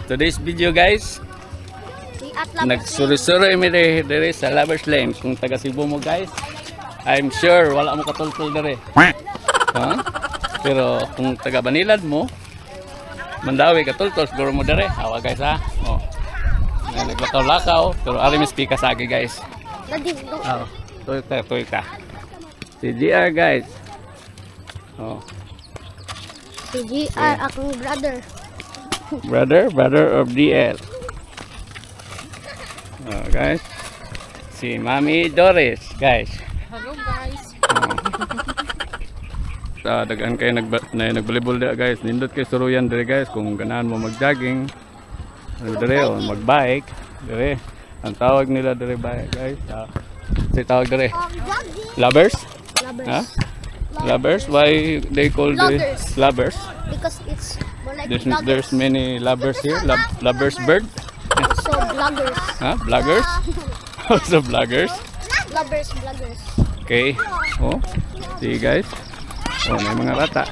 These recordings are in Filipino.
today's video guys, nagsuri-suri mi dire sa Lovers Lane. Kung taga Cebu mo guys, I'm sure wala mo katultol dire. Pero kung taga Banilad mo, Mandawi katultol siguro mo dire. Awa guys ha. Oh. Naglakaw-lakaw, pero ari mi speaker sa agi guys. Oh, tuloy ka. Si GR guys. Oh. Si GR akong brother. Brother of DL. Oh, guys. Si Mami Doris, guys. Hello guys. Dagaan kayo nagbalibol dia guys. Nindot kayo suruyan dire guys kung ganahan mo mag-jogging. Ano dire o mag-bike, dire. Ang tawag nila dire bike guys. Si tawag dire. Lovers? Lovers. Huh? Lovers? Why they call the lovers? Because it's more like There's many lovers here. Lovers bird. So vloggers. Huh? Vloggers? Also vloggers. Vloggers. Okay. Oh, see guys. Oh, may mga rata.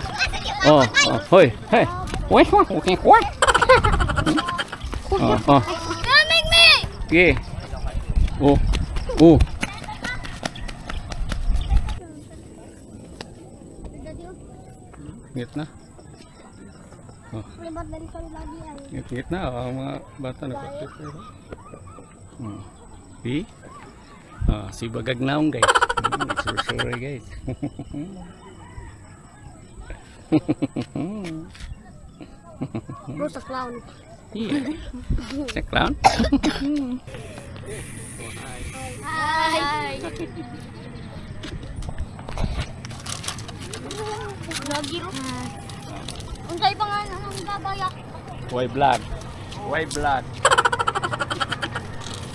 Oh, hoy, hey. Wait, okay, what? Oh. Filming me. Okay. Oh. Ngit na. Oh. Ngit na. Ang mga bata nagpapit. See? Si Bagagnaong guys. Sorry guys. Rosa clown. Yeah. Sa clown? Hi. Lagi ro. Unsay pangalan ang gagaya? Why vlog?